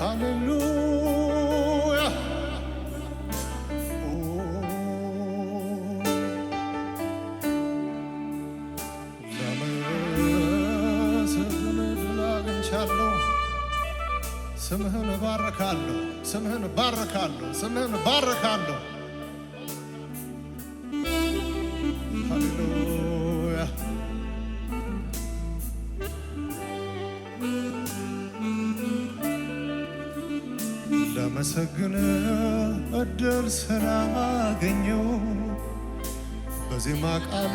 ሃሌሉያ ለመስግን ድል አግኝቻለሁ። ስምህን እባርካለሁ፣ ስምህን እባርካለሁ፣ ስምህን እባርካለሁ። ሃሌሉያ ለመሰግን እድል ስላገኘው በዜማ ቃሌ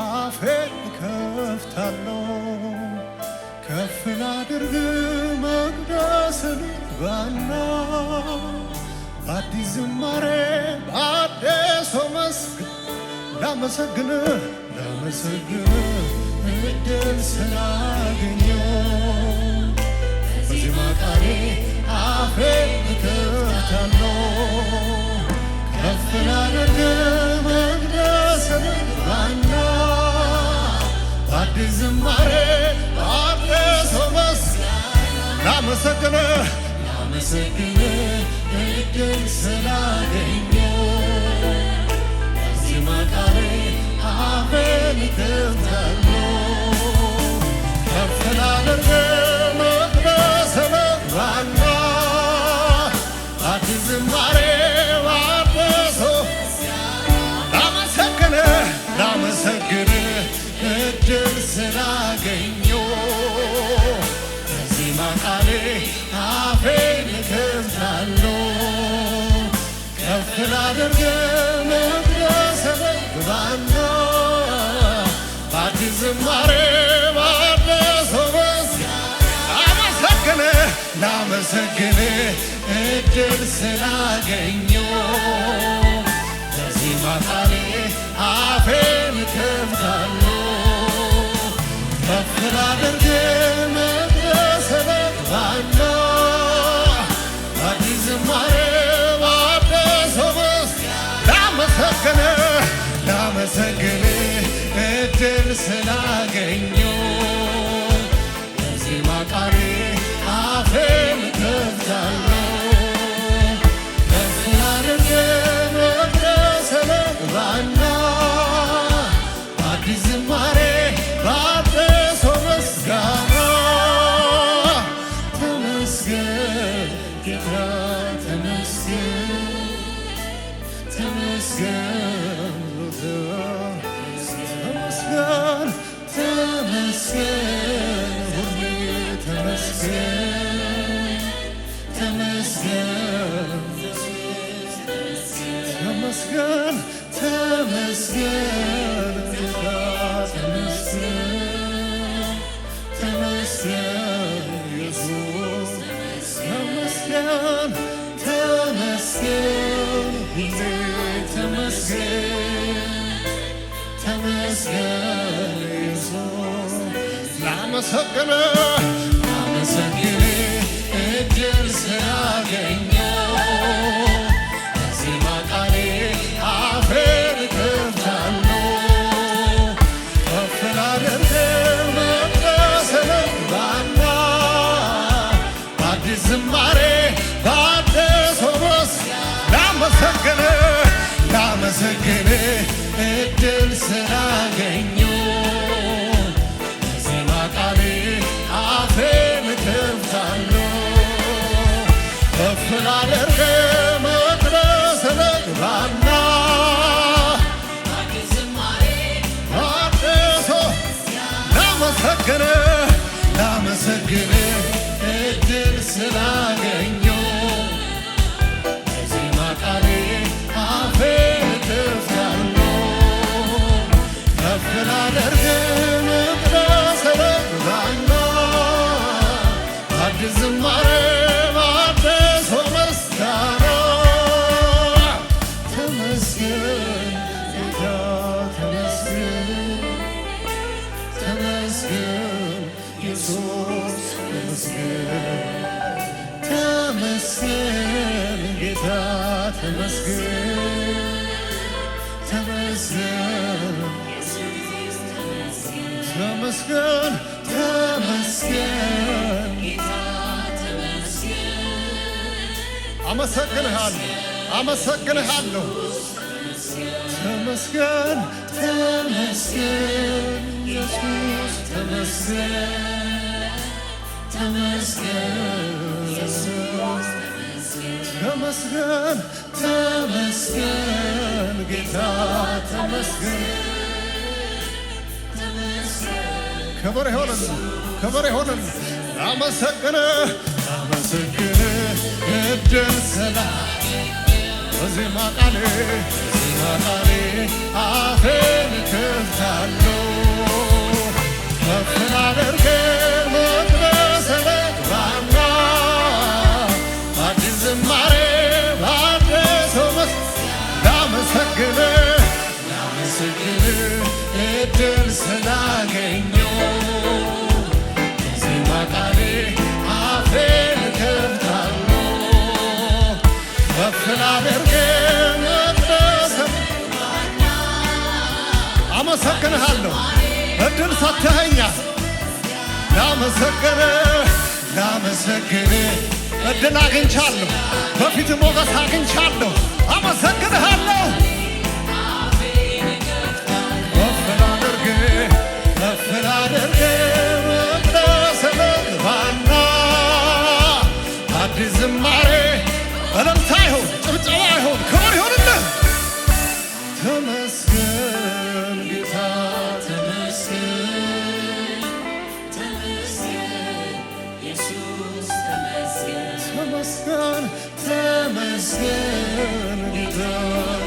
አፌን እከፍታለሁ። ከፍ ላድርግ መቅደስን ባና በአዲስ ዝማሬ በአዲስ መስገን ላመሰግን እድል ስላገኘው በዜማ ቃሌ አፌን እከፍታለሁ። ከፍ ላድርግ መቅደስን ባና በአዲስ ዝማሬ በአዲስ መስገን ላመሰግን እድል ስላገኘው በዜማ ቃሌ አፌን እከፍታለሁ። ከፍ ላድርግ መቅደስን ባና በአዲስ ዝማሬ በአዲስ ላመሰግን እድል ስላገኘው በዜማ ቃሌ አፌን እከፍታለሁ። ከፍ ላድርግ መቅደስን ባና በአዲስ ዝማሬ በአዲስ መስገን ላመሰግን እድል ስላገኘው በዜማ ቃሌ አፌን እከፍታለሁ። ከፍ ላድርግ መቅደስን ባና በአዲስ ዝማሬ በአዲስ ላመሰግን እድል ስላገኘው በዜማ ቃሌ አፌን እከፍታለሁ። ከፍ ላድርግ መቅደስን ባና በአዲስ ዝማሬ በአዲስ ምስጋና ተመስገን ጌታ ተመስገን ተመስገን ተመስገን ሁሌ ተመስገን ተመስገን ተመስገን ተመስገን ጌታ ተመስገን ተመስገን ኢየሱስ ተመስገን ተመስገን ሁሌ ተመስገን ተመስገን ኢየሱስ ላመሰግን እድል ስላገኘው በዜማ ቃሌ አፌን እከፍታለሁ። ከፍ ላድርግ መቅደስን ባና በአዲስ ዝማሬ በአዲስ ላመሰግን እድል ስላገኘው በዜማ ቃሌ አፌን እከፍታለሁ። ከፍ ላድርግ መቅደስን ባና በአዲስ ዝማሬ በአዲስ ላመሰግን እድል ስላገኘው በዜማ ቃሌ አፌን እከፍታለሁ። ከፍ ላድርግ መቅደስን ባና በአዲስ ዝማሬ በአዲስ ምስጋና ተመስገን ጌታ ተመስገን ተመስገን ኢየሱስ ተመስገን ጌታ ተመስገን ተመስገን ተመስገን ተመስገን አመሰግንሃለሁ አመሰግንሃለሁ። ተመስገን ተመስገን ኢየሱስ ተመስገን ተመስገን ተመስገን ተመስገን ጌታ ተመስገን። ክብር ይሁንልህ ክብር ይሁንልህ። አመሰግንህ አመሰግንህ እድል ሰላም በዜማ ቃሌ አፌን እከፍታለሁ ከፍ ላድርግህ መቅደስ ልግባና አዲስ ዝማሬ በአዲስ ላመሰግንህ እድል ስላገኘሁ በዜማ ቃሌ አፌን እከፍታለሁ ከፍ ላድርግህ አመሰግንሃለሁ እድል ሰጥተኸኛል። ላመሰግንህ እድል አግኝቻለሁ በፊት ሞገስ አግኝቻለሁ። አመሰግንሃለሁ ከፍ ላድርግህ መቅደስ ልግባና አዲስ ዝማሬ እልልታ ይሁን ጭብጨባ ይሁን ክብር ይሁንልህ። ተመስገን ጌታ ተመስገን ተመስገን ኢየሱስ ተመስገን ተመስገን ጌታ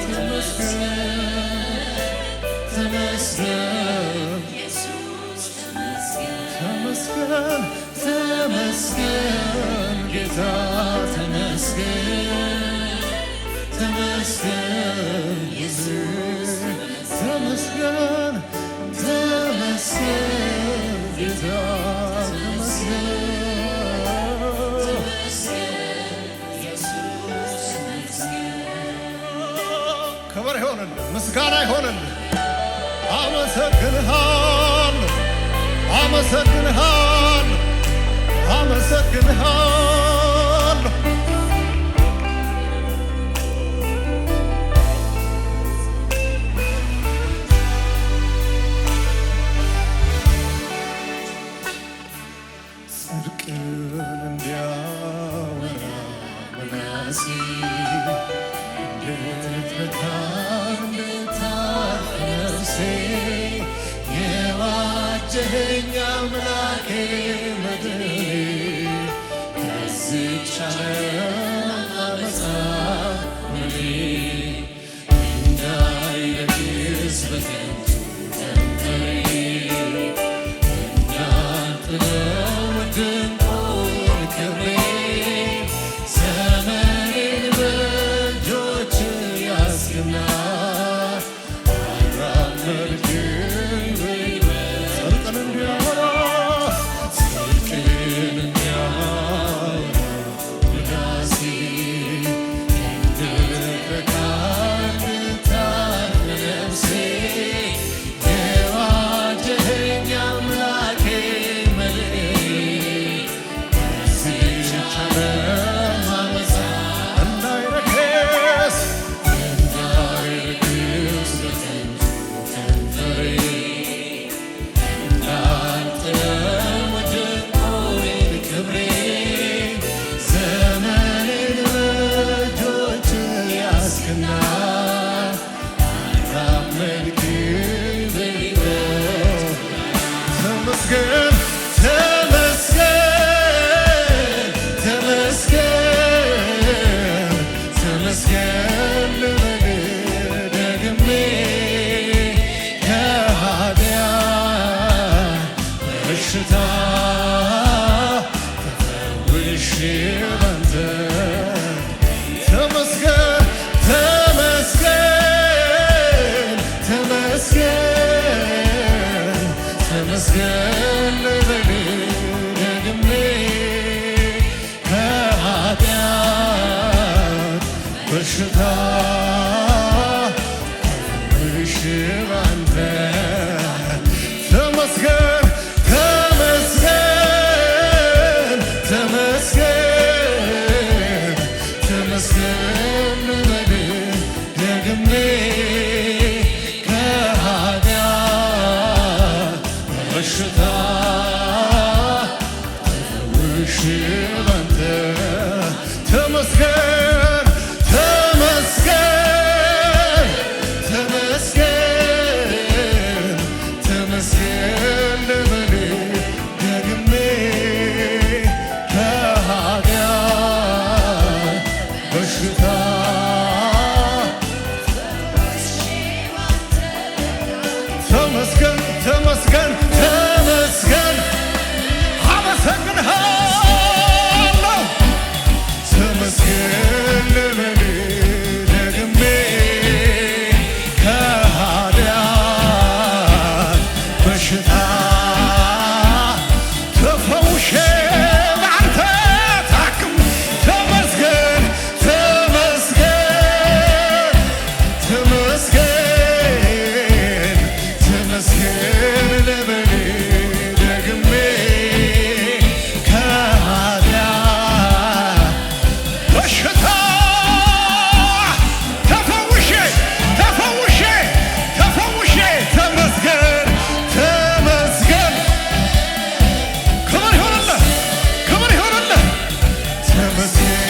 ተመስገን ተመስገን ኢየሱስ ተመስገን ተመስገን ጌታ ተመስገን ተመስገን ኢየሱስ ተመስገን ተመስገን ጌታ ተመስገን። ክብር ይሁንልህ ምስጋና ይሁንልህ። አመሰግንሃለሁ አመሰግንሃለሁ አመሰግንሃለሁ። የዋጀኸኝ አምላኬ መድኔ ከዚህች ዓለም አመፃ ምኔ እንዳይረክስ በከንቱ ከንፈሬ እንዳንተ ነው ድንቁን ክብሬ ዘመኔን በእጆች ያስገና ተመስገን ባንተ ተመስገን ተመስገን ተመስገን ተመስገን ልበል ደግሜ ከኃጢአት በሽታ ተመስገን ተመስገን ተመስገን አመሰግንሃለሁ ተመስገን ልበል ደግሜ ከኃጢአት በሽታ ተፈውሼ ባንተ ታክም ተመስገን ተመስገን ተመስገን ተመስገን ልበል ደግሜ ከኃጢአት በሽታ ተፈውሼ ተፈውሼ ተፈውሼ ተመስገን ተመስገን ክብር ይሁንልህ ክብር ይሁንልህ ተመስገን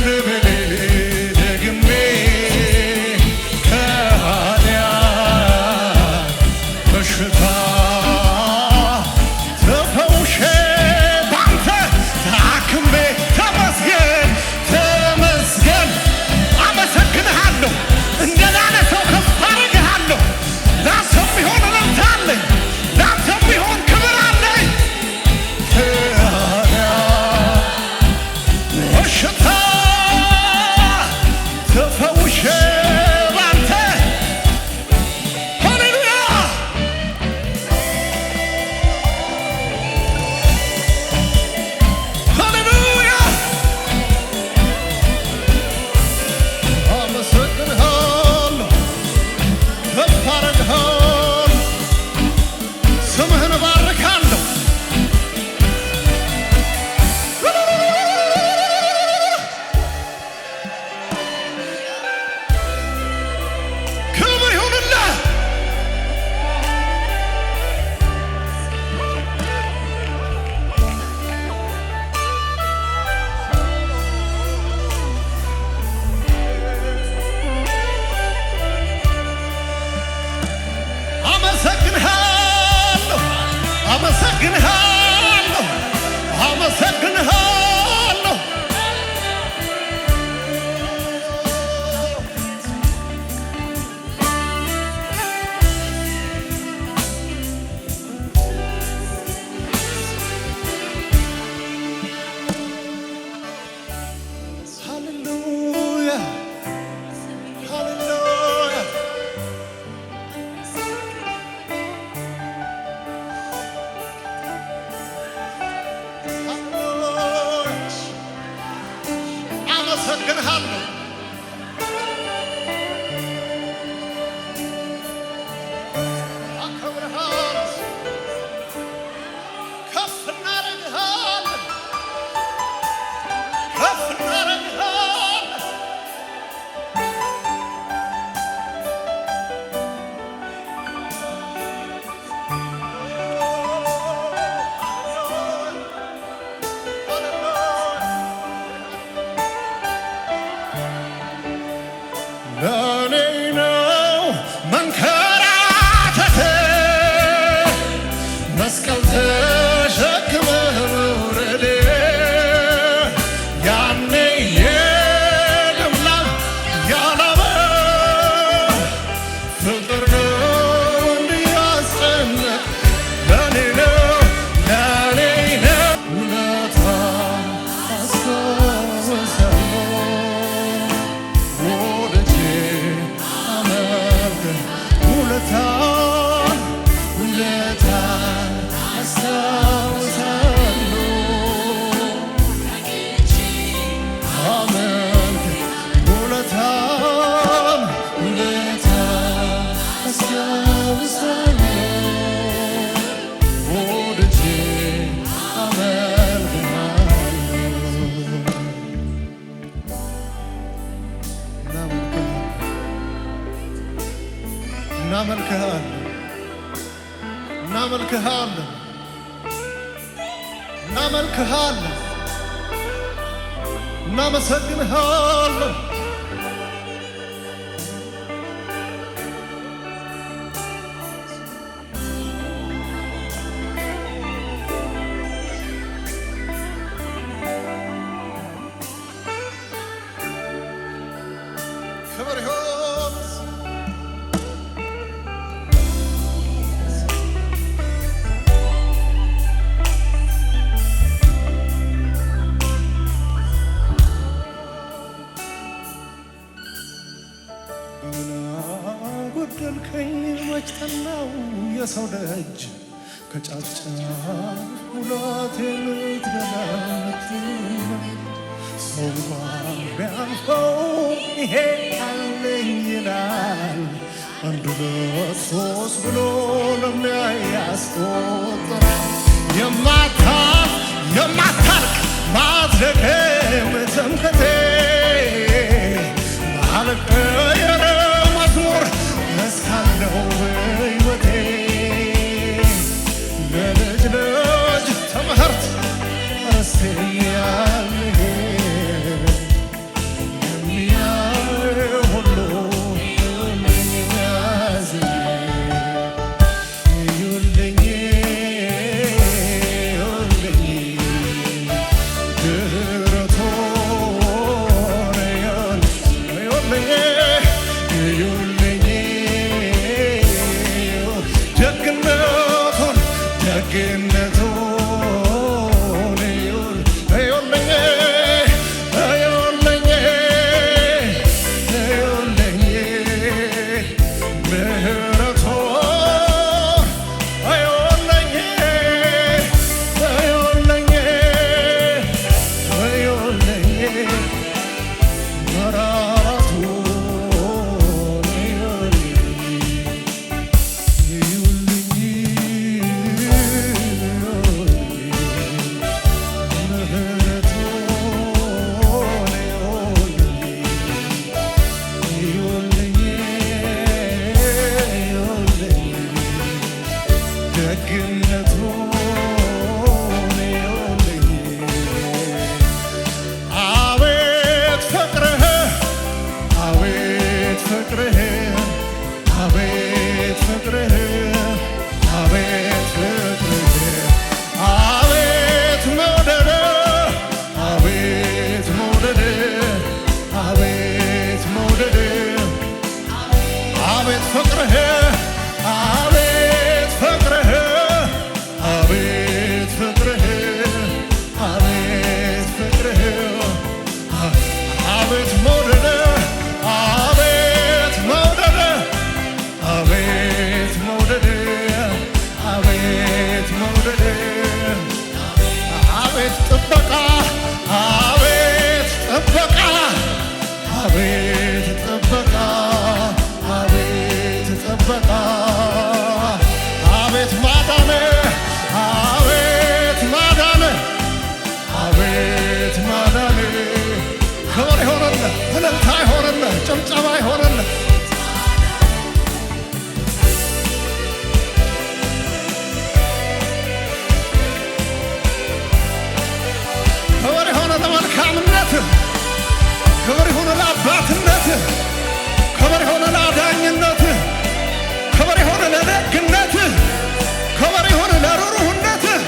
ልበል ደግሜ ከኃጢአት በሽታ ተፈውሼ ባንተ ታክሜ ተመስገን ተመስገን አመሰግንሃለሁ እንደላለ ሰው ከፍ አደርግሃለሁ ላንተም ቢሆን እልልታ አለኝ ላንተም ቢሆን ክብር አለኝ ከኃጢአት በሽታ ተፈውሼ ባንተ ሃሌሉያ ሃሌሉያ አመሰግንሃለሁ ከፍ አደርግሃለሁ ስምህን እባርካለሁ ክብር ይሁንልህ አመሰግንሃለሁ አመሰግንሃለሁ አመሰግንሃለሁ ሃሌሉያ ሃሌሉያ አመሰግንሃለሁ አከብርሃለሁ ከፍ እናደርግሃለን ከፍ እናደርግሃለን ለኔ ነው መንከራተት መስቀል ተሸክመህ መውረድ ያኔ የደምላ ያላበው ፍቅር ነው እንዲያስጨንቅ ለኔ ነው ውለታ አስታውሳለሁ ወዳጄ አመልክ ውለታን አስታውሳለሁ አመልክ ውለታን አስታውሳለሁ ወዳጄ እናመልክሃለን እናመልክሃለን እናመልክሃለን እናመሰግንሃለን። ክብር ይሁን ጎደልከኝ መች ጠናው የሰው ደጅ ከጫፍጫፍ ሙላቴን ትበላት ሰው እንኳን ቢያልፈው ይሄ አለኝ ይላል። አንድ ሁለት ሶስት ብሎ ለሚያይ ያስቆጥራል። የማታልቅ ማድረግም ትምክህቴ ባልቀየር መዝሙር እስካለው በሕይወቴ ለልጅ ልጅ ትምህርት ረስቼያለሁ። የሚያይ ሁሉ እዩልኝ ድኅረቶን እዩልኝ ደግነቱን ጭብጨባ ይሆንልህ። ክብር ይሁን ለመልካምነትህ፣ ክብር ይሁን ለአባትነትህ፣ ክብር ይሁን ለአዳኝነትህ፣ ክብር ይሁን ለደግነትህ፣ ክብር ይሁን ለሩሩህነትህ።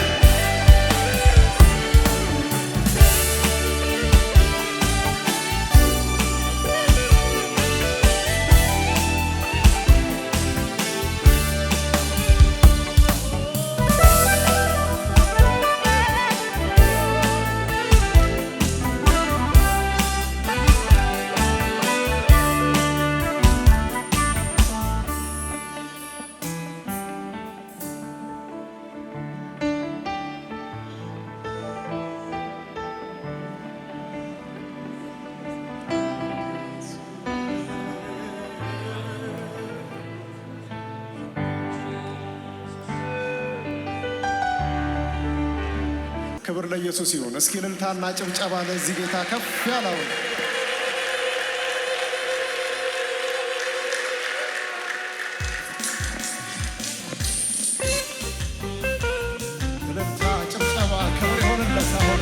ክብር ለኢየሱስ ይሁን። እስኪ እልልታና ጭብጨባ ለዚህ ጌታ ከፍ ያለው። እልልታ ጭብጨባ ክብር ይሁንለት። አሁን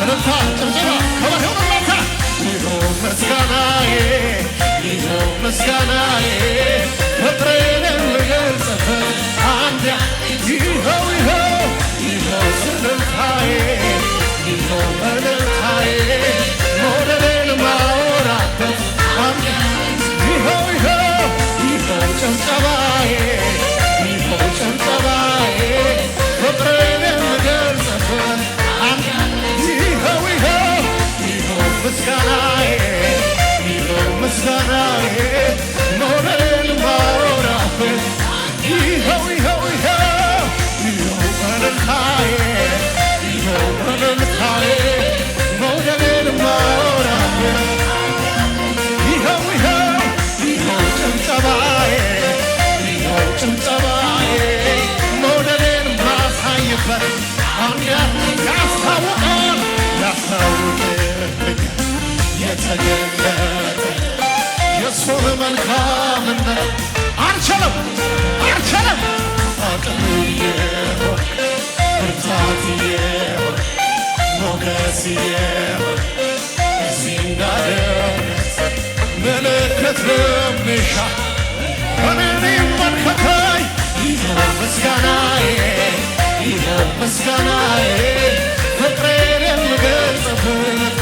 እልልታ ጭብጨባ ከበር ይሁንላታ ይኸው ምስጋናዬ ይኸው ምስጋናዬ ፍቅሬን የምገልጽበት አንድ ይኸው ይኸው ይኸው እልልታዬ ይኸው እልልታዬ መውደዴን ማወራበት አንድ ይኸው ይኸው ይኸው ጭብጨባዬ ይኸው ጭብጨባዬ ፍቅሬን የምገልጽበት አንድ ይኸው ይኸው ይኸው ምስጋናዬ ይኸው ምስጋናዬ መውደዴን ማወራበት ይኸው ይኸው ይኸው ይኸው እልልታዬ ይኸው እልልታዬ መውደዴን ማወራበት ይኸው ይኸው ይኸው ጭብጨባዬ ይኸው ጭብጨባዬ መውደዴን ማሳይበት አንድ ያስታውቃል ያስታውቅልኛል የተገለጠ የእሱን መልካምነት አልችልም አልችልም አቅምዬ ብርታትዬ ሞገስዬ እዚህ እንዳደረስ ምልክት ልምሻ እኔን ይመልከተኝ ይኸው ምስጋናዬ ይኸው ምስጋናዬ ፍቅሬን የምገልጽበት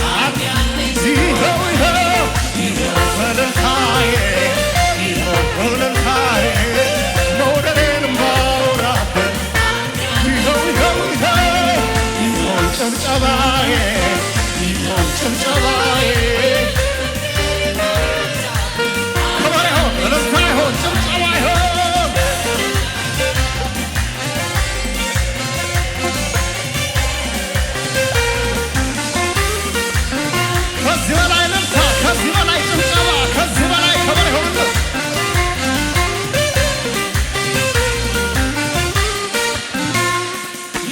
ይኸው ይኸው ይኸው እልልታዬ ይኸው እልልታዬ መውደዴን ማወራበት ይኸው ይኸው ይኸው ይኸው ጭብጨባዬ ይኸው ጭብጨባዬ ከበሬ ይሁን እልልታ ይሁን ጭብጨባ ይሁን ከዚህ በላይ እልልታ ከዚህ በላይ ጭብጨባ ከዚህ በላይ ከበሬ ይሁንለት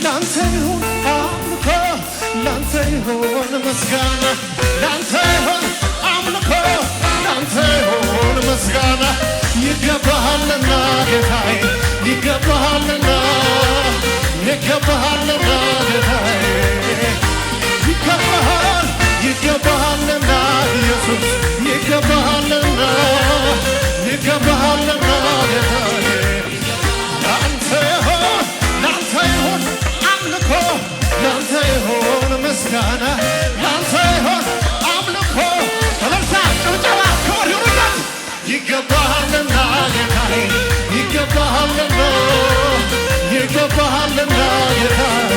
ላንተ ይሁን አምልኮ ላንተ ይሁን ምስጋና ላንተ ይሁን አምልኮ ላንተ ይሁን ምስጋና ይገባሃልና ጌታዬ ይገባሃልና ይገባሃልና ጌታዬ ይገባሃል ይገባሃልና ኢየሱስ ይገባሃልና ይገባሃልና ጌታዬ ላንተ ይሁን አምልኮ ላንተ ይሁን ምስጋና ላንተ ይሁን አምልኮ እልልታ ጭብጨባ ክብር ይሁንለት ይገባሃልና ጌታዬ ይገባሃልና ይገባሃልና ጌታዬ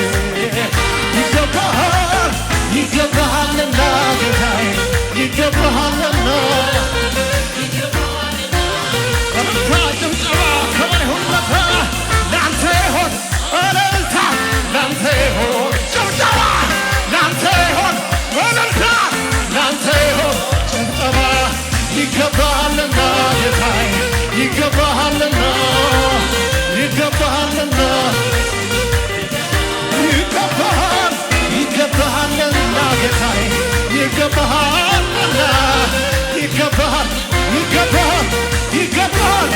ይገባሃል ይገባሃልና ጌታዬ ይገባሃልና እልልታ ጭብጨባ ክብር ይሁንለት ላንተ ይሁን እልልታ ላንተ ይሁን ጭብጨባ ላንተ ይሁን እልልታ ላንተ ይሁን ጭብጨባ ይገባሃልና ጌታዬ ይገባሃልና ይገባሃልና ይገባሃል ይገባሃልና ጌታዬ ይገባሃልና ይገባሃል ይገባሃል ይገባሃል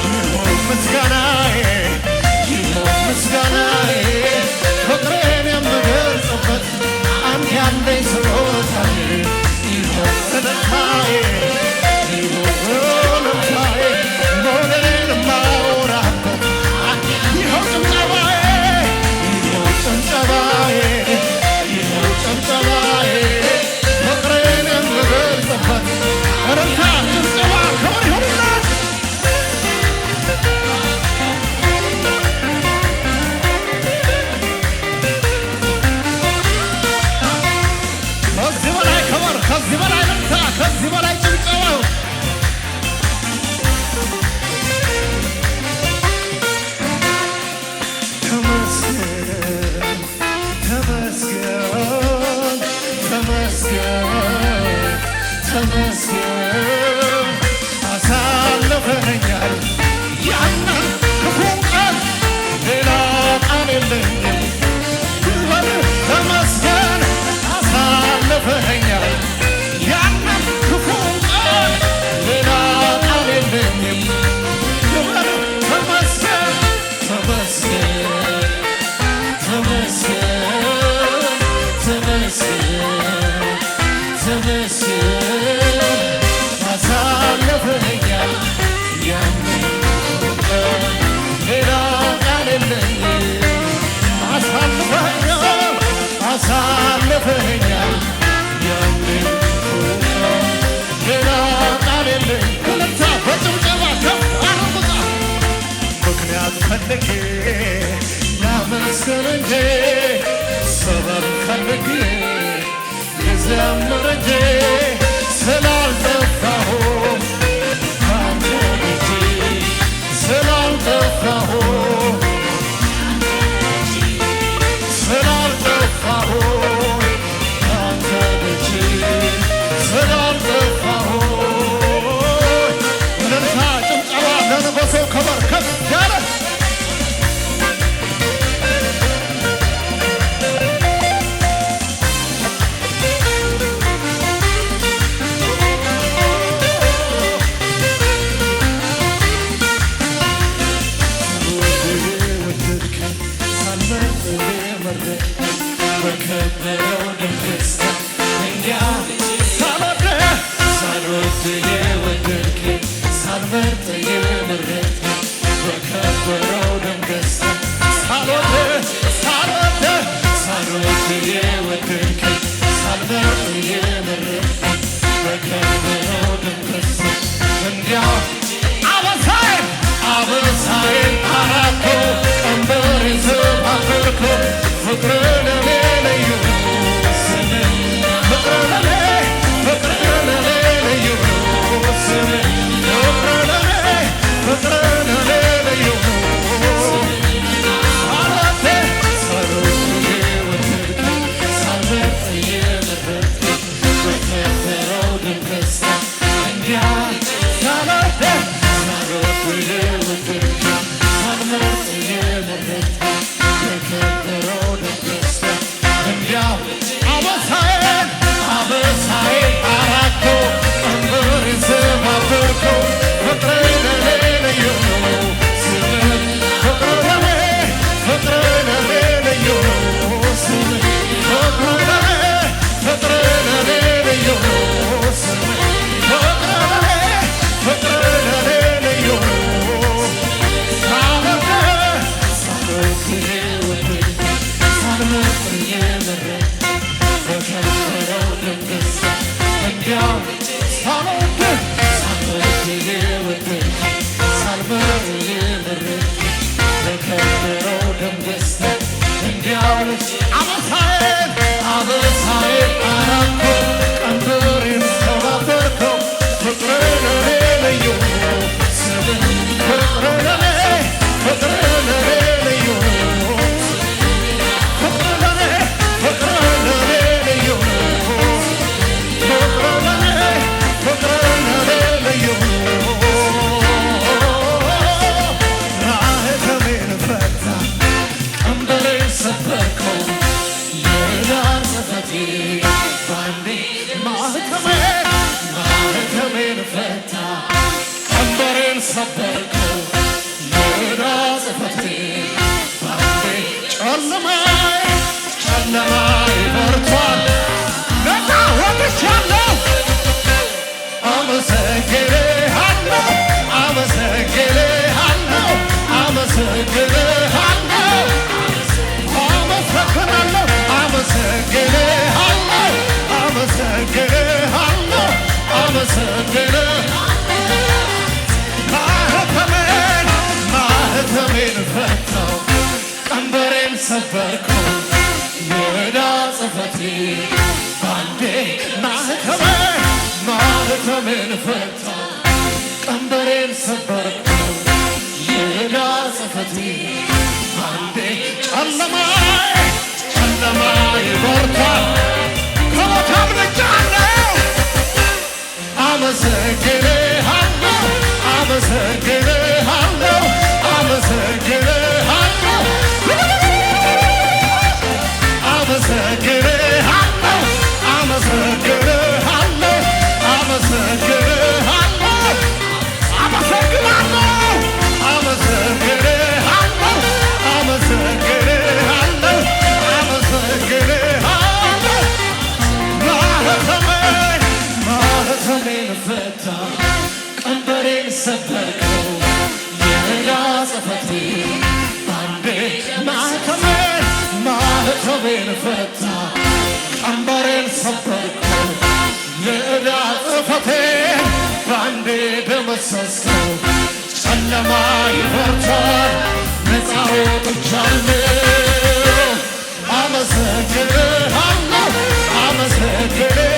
ይኸው ምስጋናዬ ይኸው ምስጋናዬ ፍቅሬን የምገልጽበት አንድ ያለኝ ስጦታዬ ይኸው እልልታዬ ይኸው እልልታዬ መውደዴን የማወራበት ይኸው ጭብጨባዬ ይኸው ጭብጨባዬ ይኸው ጭብጨባዬ ፍቅሬን የምገልጽበት እልልታ ጭብጨባ ክብር ይሁንለት ከዚህ በላይ ክብር ከዚህ በላይ እልልታ ከዚህ በላይ ጭብጨባ ተመስገን ተመስገን ተመስገን ተመስገን አሳልፈኸኛል ያንን ክፉን ቀን ሌላ ቃል የለኝም ተመስገን አሳልፈኸኛል ያንን ክፉን ቀን ሌላ ቃል የለኝም ተመስገን ተመስገን ተመስገን እንጂ ስላልጠፋሁ ካንተ እንጂ ስላልጠፋሁ ስላልጠፋሁ ካንተ እንጂ ስላልጠፋሁ እልልታ ጭብጨባ ለንጉሡ ክብር ከፍ ያለ በከበረው ደስታ ሳልወድ የወደድከኝ ሳልመርጥ የመረጥከኝ በከበረው ደስታ ሳልወድ የወደድከኝ ሳልመርጥ የመረጥከኝ በከበረው ደስታ እንዲያው አበሳዬን አራቅኩ ቀንበሬን ሰባበርኩ ፍቅር ለኔ ልዩ ስምህ ፍቅር ለኔ ልዩ ስምህ ፍቅር ለኔ ልዩ ሳልወድ የወደድከኝ ሳልመርጥ የመረጥከኝ በከበረው ደስታ እንዲያው ሳልወድ የወደድከኝ ሳልመርጥ የመረጥከኝ በከበረው ደስታ እንዲያው አበሳዬን አራቅኩ ቀንበሬን ሰባበርኩ ፍቅር ለኔ ልዩ ስምህ ፍቅር ለኔ ልዩ ስምህ ፍቅር ለኔ ልዩ ስምህ ፍቅር ለኔ ልዩ ሳልመርጥ የመረጥከኝ በከበረው ደስታ እንዲያው ሳልወድ የወደድከኝ ሳልመርጥ የመረጥከኝ በከበረው ደስታ እንዲያው አበሳዬን አራቅኩ ቀንበሬን ሰባበርኩ ፍቅር ለኔ ልዩ ስምህ ፍቅር ለኔ ልዩ ማኅተሜን ፈታ ቀንበሬን ሰበርከው የዕዳ ጽሕፈቴን ባንዴ ማኅተሜን ፈታ ቀንበሬን ሰበርከው የዕዳ ጽሕፈቴን ባንዴ ጨለማዬ በርቷል ነፃ ወጥቻለሁ አመሰግንሃለሁ አመሰግንሃለሁ አመሰግንሃለሁ አመሰግንሃለሁ ማኅተሜን ፈታው ቀንበሬን ሰበርከው የዕዳ ጽሕፈቴን ባንዴ ማኅተሜን ፈታው ቀንበሬን ሰበርከው የዕዳ ጽሕፈቴን ባንዴ ጨለማዬ በርቷል ከሞት አምልጫለሁ አመሰግንሃለሁ አመሰግንሃለሁ አመሰግንሃለሁ አመሰግንሃለሁ አመሰግንሃለሁ አመሰግንሃለሁ አመሰግናለሁ አመሰግንሃለሁ አመሰግንሃለሁ አመሰግንሃለሁ ማኅተሜን ፈታ ቀንበሬን ሰበርከው የዕዳ ጽሕፈቴን ባንዴ ማኅተሜን ፈታ ቀንበሬን ሰበርከው የዕዳ ጽሕፈቴን ባንዴ ደመሰስከው ጨለማዬ በርቷል ነፃ ወጥቻለሁ አመሰግንሃለሁ አመሰግንሃለሁ